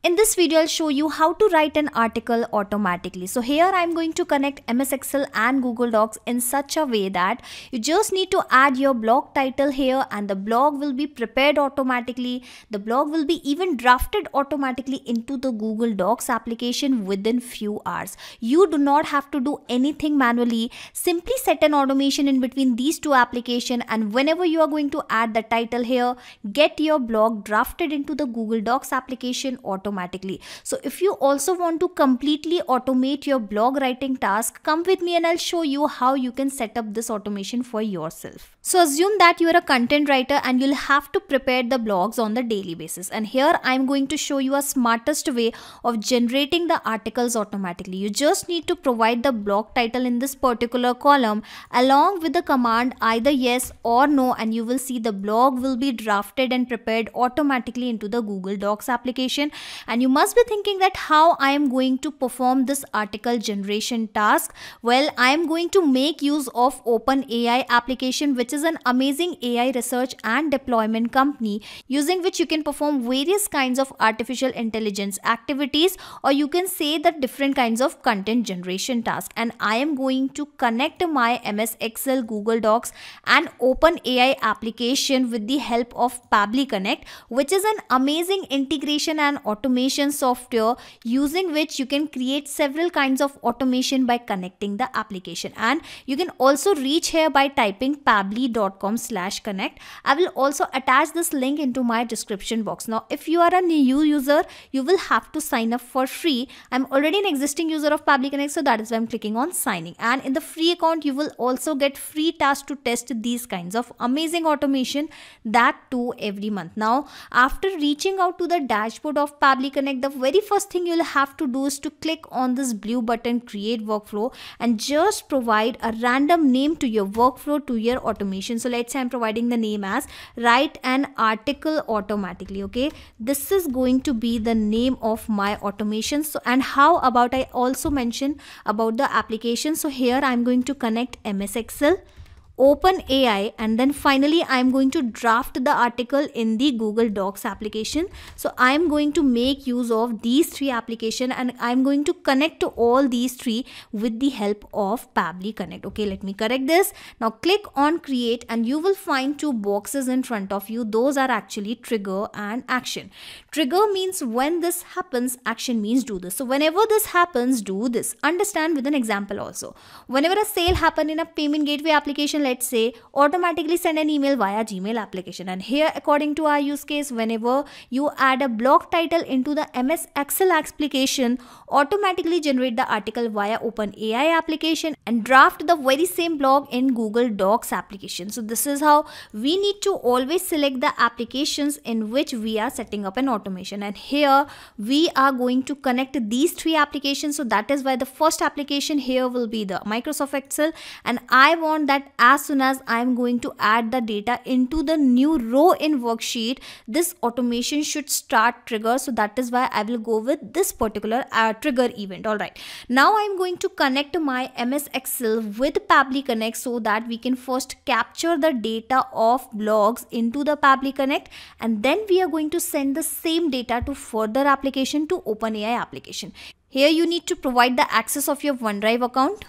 In this video, I'll show you how to write an article automatically. So here I'm going to connect MS Excel and Google Docs in such a way that you just need to add your blog title here and the blog will be prepared automatically. The blog will be even drafted automatically into the Google Docs application within few hours. You do not have to do anything manually. Simply set an automation in between these two applications, and whenever you are going to add the title here, get your blog drafted into the Google Docs application automatically. So if you also want to completely automate your blog writing task, come with me and I'll show you how you can set up this automation for yourself. So assume that you are a content writer and you'll have to prepare the blogs on the daily basis. And here I'm going to show you a smartest way of generating the articles automatically. You just need to provide the blog title in this particular column along with the command either yes or no, and you will see the blog will be drafted and prepared automatically into the Google Docs application. And you must be thinking that how I am going to perform this article generation task. Well, I am going to make use of OpenAI application, which is an amazing AI research and deployment company using which you can perform various kinds of artificial intelligence activities, or you can say that different kinds of content generation tasks. And I am going to connect my MS Excel, Google Docs and OpenAI application with the help of Pabbly Connect, which is an amazing integration and automation software using which you can create several kinds of automation by connecting the application. And you can also reach here by typing pabbly.com/connect. I will also attach this link into my description box. Now if you are a new user, you will have to sign up for free. I'm already an existing user of Pabbly Connect, so that is why I'm clicking on signing. And in the free account you will also get free tasks to test these kinds of amazing automation, that too every month. Now after reaching out to the dashboard of Pabbly Connect, the very first thing you'll have to do is to click on this blue button, create workflow, and just provide a random name to your workflow, to your automation. So let's say I'm providing the name as write an article automatically. Okay, this is going to be the name of my automation. So, and how about I also mention about the application. So here I'm going to connect MS Excel, OpenAI, and then finally I'm going to draft the article in the Google Docs application. So I'm going to make use of these three applications and I'm going to connect to all these three with the help of Pabbly Connect. Okay, let me correct this. Now click on create and you will find two boxes in front of you. Those are actually trigger and action. Trigger means when this happens, action means do this. So whenever this happens, do this. Understand with an example also. Whenever a sale happen in a payment gateway application, let's say automatically send an email via Gmail application. And here according to our use case, whenever you add a blog title into the MS Excel application, automatically generate the article via OpenAI application and draft the very same blog in Google Docs application. So this is how we need to always select the applications in which we are setting up an automation. And here we are going to connect these three applications. So that is why the first application here will be the Microsoft Excel, and I want that as soon as I'm going to add the data into the new row in worksheet, this automation should start trigger. So that is why I will go with this particular trigger event. All right, now I'm going to connect my MS Excel with Pabbly Connect so that we can first capture the data of blogs into the Pabbly Connect, and then we are going to send the same data to further application, to OpenAI application. Here you need to provide the access of your OneDrive account.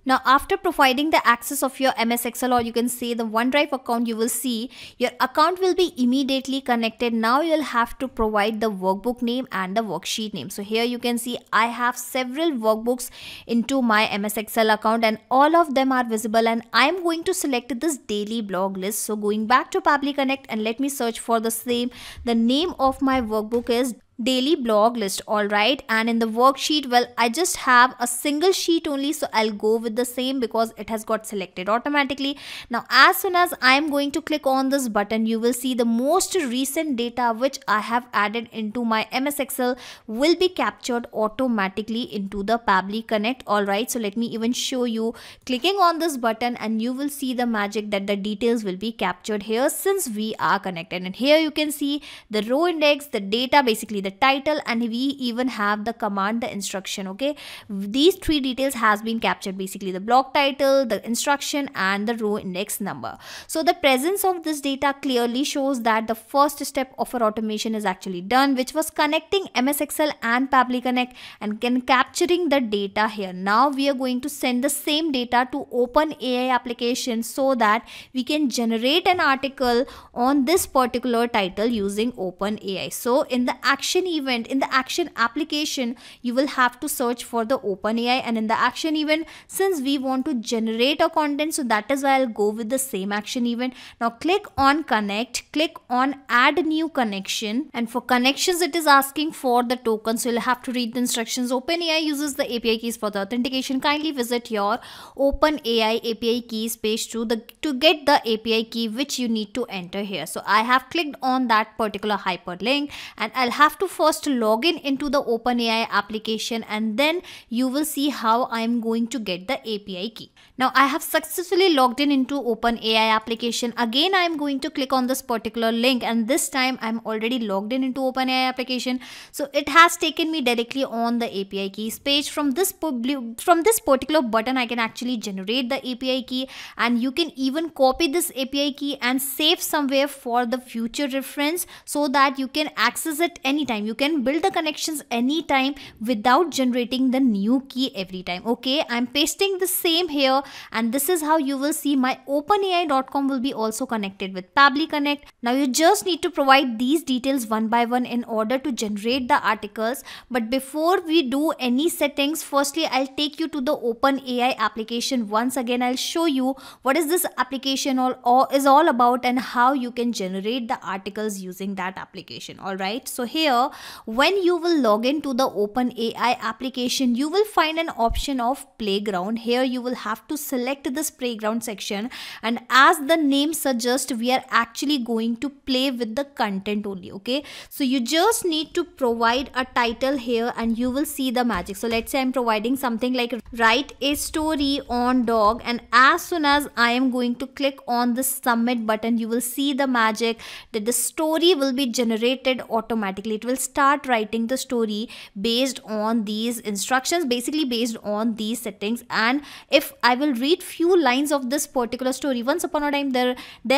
Now after providing the access of your MS Excel, or you can say the OneDrive account, you will see your account will be immediately connected. Now you'll have to provide the workbook name and the worksheet name. So here you can see I have several workbooks into my MS Excel account and all of them are visible, and I'm going to select this daily blog list. So going back to Pabbly Connect and let me search for the same. The name of my workbook is daily blog list. All right, and in the worksheet, well, I just have a single sheet only, so I'll go with the same because it has got selected automatically. Now as soon as I'm going to click on this button, you will see the most recent data which I have added into my MS Excel will be captured automatically into the Pabbly Connect. All right, so let me even show you clicking on this button and you will see the magic that the details will be captured here since we are connected. And here you can see the row index, the data, basically the title, and we even have the command, the instruction. Okay, these three details has been captured, basically the block title, the instruction, and the row index number. So the presence of this data clearly shows that the first step of our automation is actually done, which was connecting MS Excel and Pabbly Connect and capturing the data here. Now we are going to send the same data to OpenAI application so that we can generate an article on this particular title using OpenAI. So in the action event, in the action application, you will have to search for the OpenAI, and in the action event, since we want to generate a content, so that is why I'll go with the same action event. Now click on connect, click on add new connection, and for connections it is asking for the token, so you'll have to read the instructions. OpenAI uses the API keys for the authentication. Kindly visit your OpenAI API keys page to get the API key which you need to enter here. So I have clicked on that particular hyperlink, and I'll have to first log in into the OpenAI application, and then you will see how I'm going to get the API key. Now I have successfully logged in into OpenAI application. Again, I'm going to click on this particular link, and this time I'm already logged in into OpenAI application. So it has taken me directly on the API keys page. From this particular button, I can actually generate the API key, and you can even copy this API key and save somewhere for the future reference so that you can access it anytime. You can build the connections anytime without generating the new key every time. Okay, I'm pasting the same here, and this is how you will see my OpenAI.com will be also connected with Pabbly Connect. Now you just need to provide these details one by one in order to generate the articles. But before we do any settings, firstly I'll take you to the OpenAI application. Once again, I'll show you what is this application is all about and how you can generate the articles using that application. Alright, so here when you will log into the OpenAI application, you will find an option of playground. Here you will have to select this playground section, and as the name suggests, we are actually going to play with the content only. Okay, so you just need to provide a title here and you will see the magic. So let's say I'm providing something like write a story on dog, and as soon as I am going to click on the submit button, you will see the magic that the story will be generated automatically. It will start writing the story based on these instructions, basically based on these settings. And if I will read few lines of this particular story, once upon a time there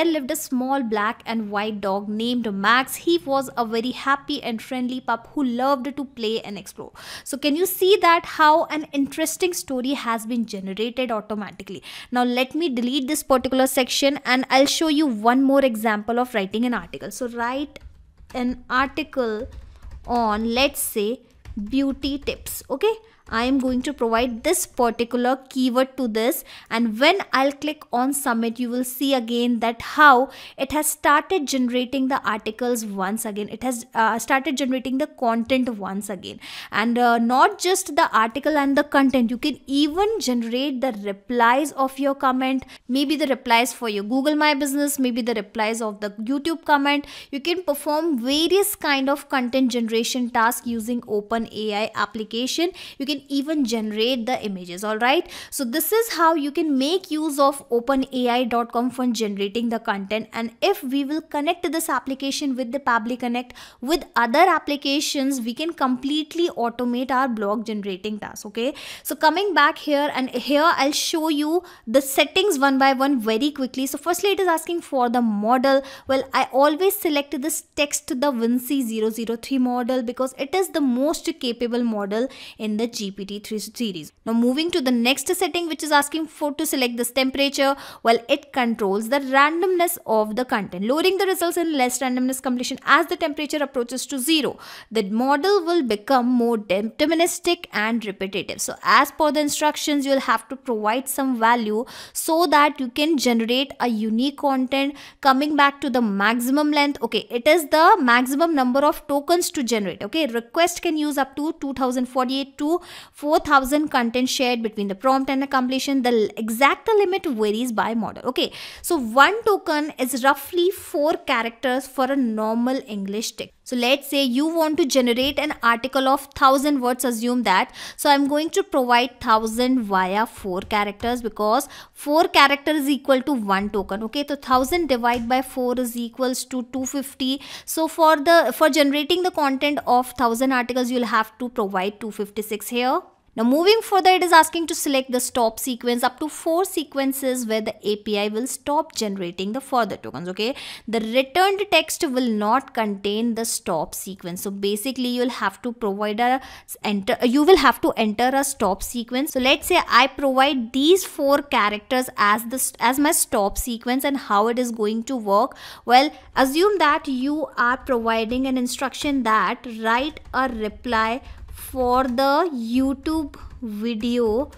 lived a small black and white dog named Max. He was a very happy and friendly pup who loved to play and explore. So can you see that how an interesting story has been generated automatically? Now let me delete this particular section and I'll show you one more example of writing an article. So write an article on, let's say, beauty tips. Okay, I am going to provide this particular keyword to this, and when I'll click on submit, you will see again that how it has started generating the articles once again. It has started generating the content once again, and not just the article and the content, you can even generate the replies of your comment, maybe the replies for your Google My Business, maybe the replies of the YouTube comment. You can perform various kind of content generation tasks using OpenAI application. You can even generate the images. All right, so this is how you can make use of OpenAI.com for generating the content. And if we will connect this application with the Pabbly Connect with other applications, we can completely automate our blog generating task. Okay, so coming back here, and here I'll show you the settings one by one very quickly. So firstly, it is asking for the model. Well, I always select this text the Vinci 003 model because it is the most capable model in the GPT-3 series. Now moving to the next setting, which is asking for to select this temperature. Well, it controls the randomness of the content, lowering the results in less randomness completion. As the temperature approaches to 0, the model will become more deterministic and repetitive. So as per the instructions, you will have to provide some value so that you can generate a unique content. Coming back to the maximum length, okay, it is the maximum number of tokens to generate. Okay, request can use up to 2048 to 4000 content shared between the prompt and the completion. The exact limit varies by model. Okay, so one token is roughly 4 characters for a normal English text. So let's say you want to generate an article of 1000 words, assume that. So I'm going to provide 1000 via 4 characters, because 4 characters is equal to 1 token. Okay, so 1000 divided by 4 is equals to 250. So for generating the content of 1000 articles, you'll have to provide 256 here. Now moving further, it is asking to select the stop sequence, up to 4 sequences where the API will stop generating the further tokens. Okay, the returned text will not contain the stop sequence. So basically you'll have to provide you will have to enter a stop sequence. So let's say I provide these 4 characters as my stop sequence, and how it is going to work. Well, assume that you are providing an instruction that write a reply for the YouTube video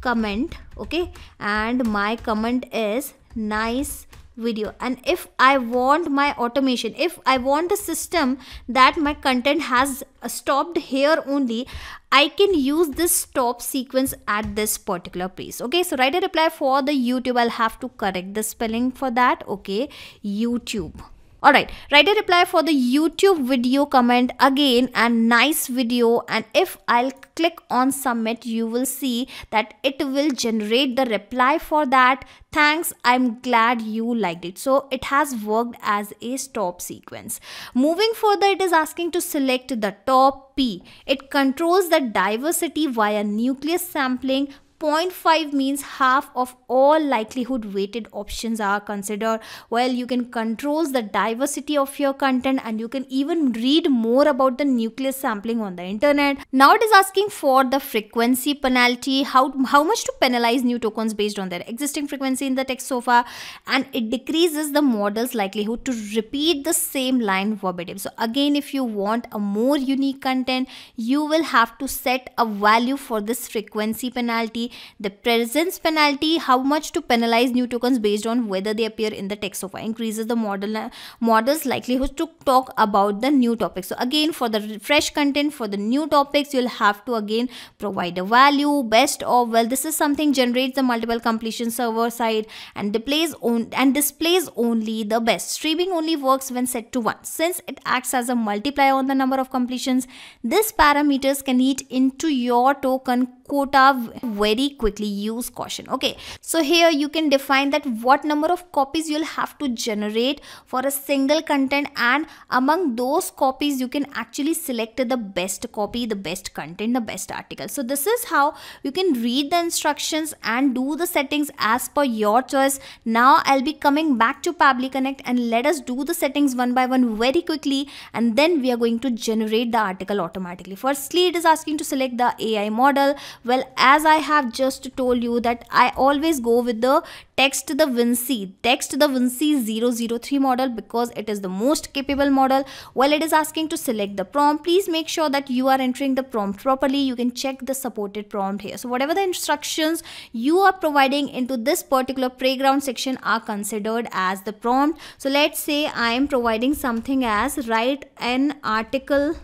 comment. Okay, and my comment is nice video. And if I want my automation, if I want a system that my content has stopped here only, I can use this stop sequence at this particular place. Okay, so write a reply for the YouTube. I'll have to correct the spelling for that. Okay, YouTube. Alright, write a reply for the YouTube video comment again and nice video, and if I'll click on submit, you will see that it will generate the reply for that. Thanks, I'm glad you liked it. So it has worked as a stop sequence. Moving further, it is asking to select the top P. It controls the diversity via nucleus sampling. 0.5 means half of all likelihood weighted options are considered. Well, you can control the diversity of your content, and you can even read more about the nucleus sampling on the internet. Now it is asking for the frequency penalty, how much to penalize new tokens based on their existing frequency in the text so far, and it decreases the model's likelihood to repeat the same line verbatim. So again, if you want a more unique content, you will have to set a value for this frequency penalty. The presence penalty, how much to penalize new tokens based on whether they appear in the text so far, increases the model's likelihood to talk about the new topics. So again, for the fresh content, for the new topics, you'll have to again provide a value. Best of, well, this is something generates the multiple completion server side and displays only the best. Streaming only works when set to 1. Since it acts as a multiplier on the number of completions, this parameters can eat into your token quota very quickly. Use caution. Okay, so here you can define that what number of copies you'll have to generate for a single content, and among those copies you can actually select the best copy, the best content, the best article. So this is how you can read the instructions and do the settings as per your choice. Now I'll be coming back to Pabbly Connect, and let us do the settings one by one very quickly, and then we are going to generate the article automatically. Firstly, it is asking to select the AI model. Well, as I have just told you that I always go with the text the Vinci 003 model, because it is the most capable model. Well, it is asking to select the prompt. Please make sure that you are entering the prompt properly. You can check the supported prompt here. So whatever the instructions you are providing into this particular playground section are considered as the prompt. So let's say I am providing something as write an article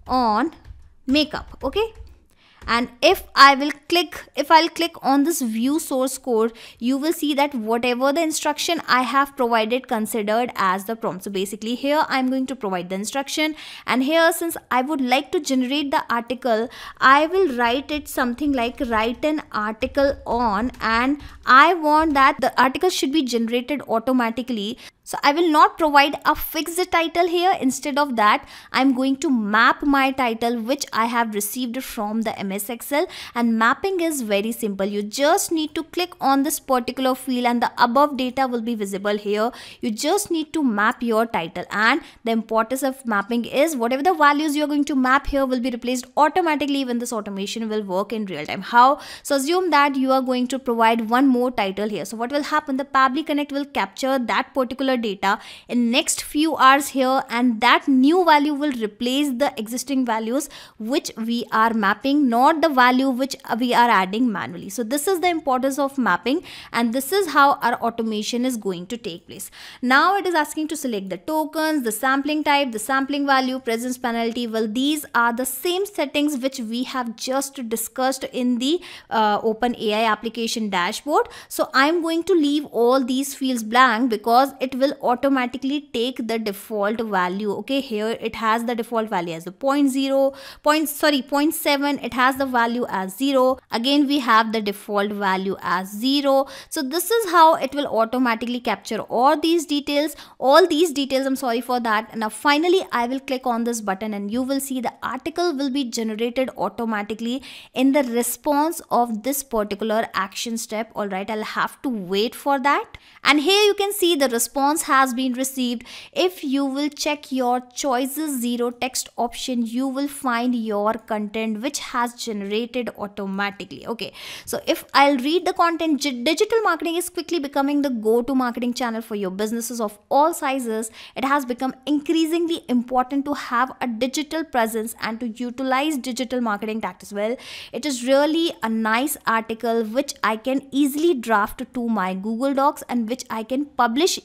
on makeup. Okay, and if I'll click on this view source code, you will see that whatever the instruction I have provided considered as the prompt. So basically here I'm going to provide the instruction, and here since I would like to generate the article, I will write it something like write an article on, and I want that the article should be generated automatically. So I will not provide a fixed title here. Instead of that, I'm going to map my title which I have received from the MS Excel, and mapping is very simple. You just need to click on this particular field and the above data will be visible here. You just need to map your title, and the importance of mapping is whatever the values you're going to map here will be replaced automatically when this automation will work in real time. How? So assume that you are going to provide one more title here. So what will happen? The Pabbly Connect will capture that particular data in next few hours here, and that new value will replace the existing values which we are mapping, not the value which we are adding manually. So this is the importance of mapping, and this is how our automation is going to take place. Now it is asking to select the tokens, the sampling type, the sampling value, presence penalty. Well, these are the same settings which we have just discussed in the OpenAI application dashboard. So I'm going to leave all these fields blank because it will automatically take the default value. Okay, here it has the default value as the 0.7, it has the value as 0. Again we have the default value as 0. So this is how it will automatically capture all these details, I'm sorry for that. Now finally I will click on this button and you will see the article will be generated automatically in the response of this particular action step. All right, I'll have to wait for that. And here you can see the response has been received. If you will check your choices 0 text option, you will find your content which has generated automatically. Okay, so if I'll read the content, digital marketing is quickly becoming the go-to marketing channel for your businesses of all sizes. It has become increasingly important to have a digital presence and to utilize digital marketing tactics well. It is really a nice article which I can easily draft to my Google Docs and which I can publish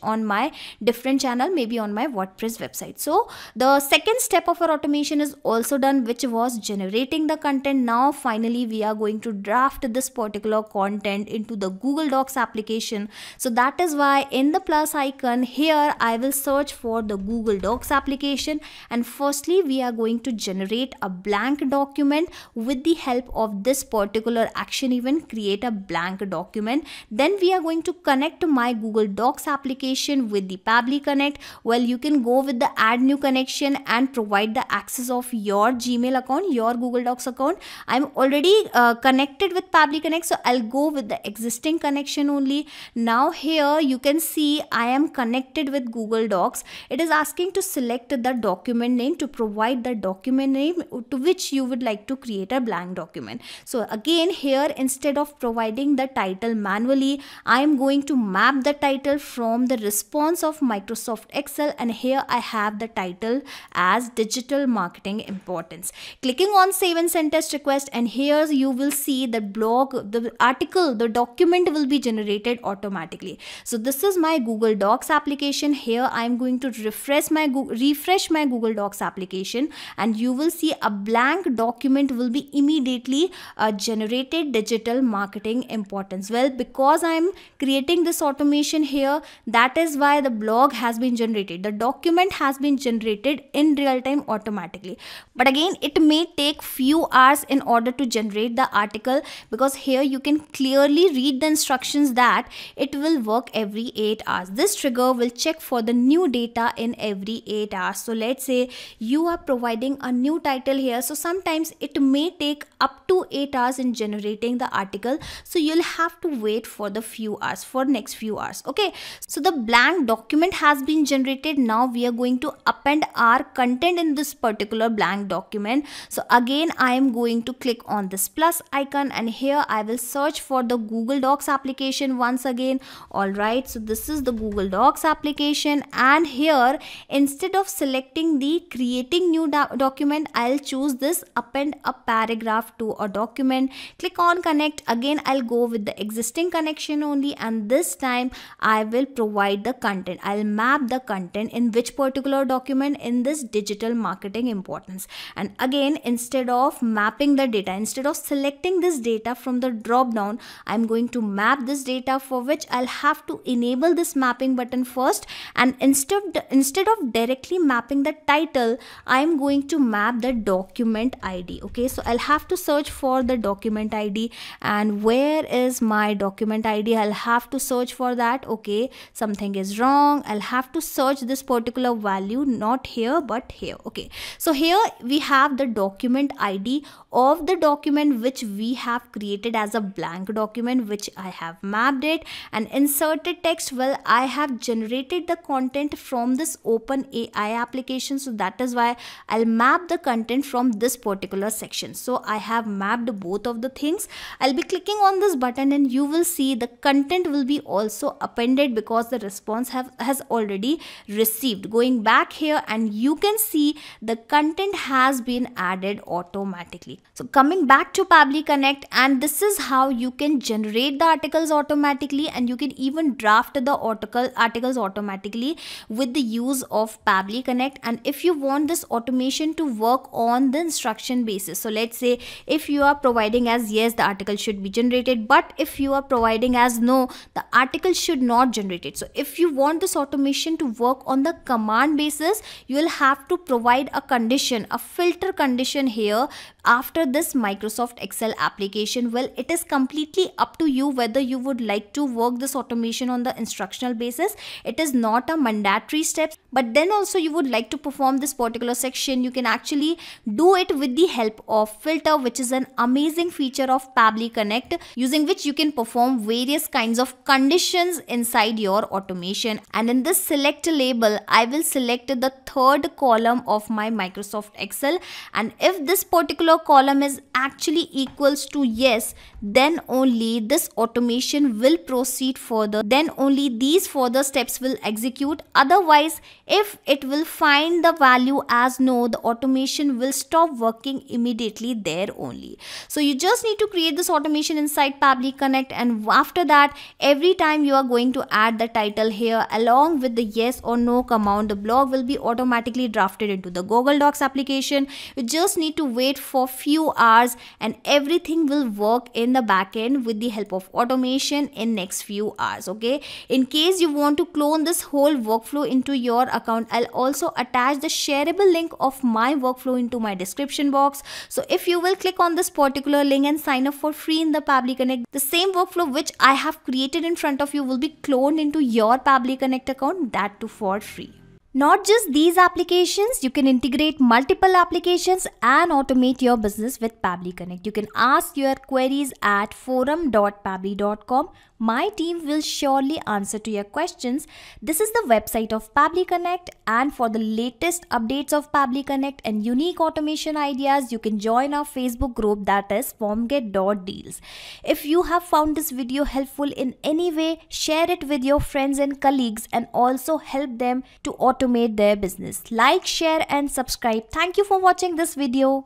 on my different channel, maybe on my WordPress website. So the second step of our automation is also done, which was generating the content. Now finally we are going to draft this particular content into the Google Docs application. So that is why in the plus icon here I will search for the Google Docs application, and firstly we are going to generate a blank document with the help of this particular action event, create a blank document. Then we are going to connect my Google Docs application with the Pabbly Connect. Well, you can go with the add new connection and provide the access of your Gmail account, your Google Docs account. I'm already connected with Pabbly Connect, so I'll go with the existing connection only. Now here you can see I am connected with Google Docs. It is asking to select the document name, to provide the document name to which you would like to create a blank document. So again here, instead of providing the title manually, I am going to map the title from the response of Microsoft Excel, and here I have the title as digital marketing importance. Clicking on save and send test request, and here you will see the blog, the article, the document will be generated automatically. So this is my Google Docs application. Here I am going to refresh my Google Docs application, and you will see a blank document will be immediately generated, digital marketing importance. Well, because I am creating this automation here, that is why the blog has been generated, the document has been generated in real time automatically. But again, it may take few hours in order to generate the article, because here you can clearly read the instructions that it will work every 8 hours. This trigger will check for the new data in every 8 hours. So let's say you are providing a new title here, so sometimes it may take up to 8 hours in generating the article, so you'll have to wait for the few hours, for next few hours. Okay, so the blank document has been generated. Now we are going to append our content in this particular blank document. So again I am going to click on this plus icon, and here I will search for the Google Docs application once again. All right, so this is the Google Docs application, and here instead of selecting the creating new document, I'll choose this append a paragraph to a document. Click on connect. Again I'll go with the existing connection only, and this time I will provide the content. I'll map the content in which particular document, in this digital marketing importance. And again, instead of mapping the data, instead of selecting this data from the drop down, I'm going to map this data, for which I'll have to enable this mapping button first. And instead of directly mapping the title, I'm going to map the document ID. Okay, so I'll have to search for the document ID, and where is my document ID? I'll have to search for that. Okay, something is wrong. I'll have to search this particular value, not here but here. Okay, so here we have the document ID of the document which we have created as a blank document, which I have mapped it and inserted text. Well, I have generated the content from this OpenAI application, so that is why I'll map the content from this particular section. So I have mapped both of the things. I'll be clicking on this button, and you will see the content will be also appended because the response has already received. Going back here, and you can see the content has been added automatically. So coming back to Pabbly Connect, and this is how you can generate the articles automatically, and you can even draft the articles automatically with the use of Pabbly Connect. And if you want this automation to work on the instruction basis, so let's say if you are providing as yes, the article should be generated, but if you are providing as no, the article should not generate, generated. So if you want this automation to work on the command basis, you will have to provide a condition, a filter condition here after this Microsoft Excel application. Well, it is completely up to you whether you would like to work this automation on the instructional basis. It is not a mandatory step, but then also you would like to perform this particular section, you can actually do it with the help of filter, which is an amazing feature of Pabbly Connect, using which you can perform various kinds of conditions inside your automation. And in this select label, I will select the third column of my Microsoft Excel, and if this particular column is actually equals to yes, then only this automation will proceed further, then only these further steps will execute. Otherwise, if it will find the value as no, the automation will stop working immediately there only. So you just need to create this automation inside Pabbly Connect, and after that, every time you are going to add the title here along with the yes or no command, the blog will be automatically drafted into the Google Docs application. You just need to wait for few hours and everything will work in the backend with the help of automation in next few hours. Okay, in case you want to clone this whole workflow into your account, I'll also attach the shareable link of my workflow into my description box. So if you will click on this particular link and sign up for free in the Pabbly Connect, the same workflow which I have created in front of you will be cloned into your Pabbly Connect account, that too for free. Not just these applications, you can integrate multiple applications and automate your business with Pabbly Connect. You can ask your queries at forum.pabbly.com. My team will surely answer to your questions. This is the website of Pabbly Connect, and for the latest updates of Pabbly Connect and unique automation ideas, you can join our Facebook group, that is formget.deals. If you have found this video helpful in any way, share it with your friends and colleagues and also help them to automate their business. Like, share and subscribe. Thank you for watching this video.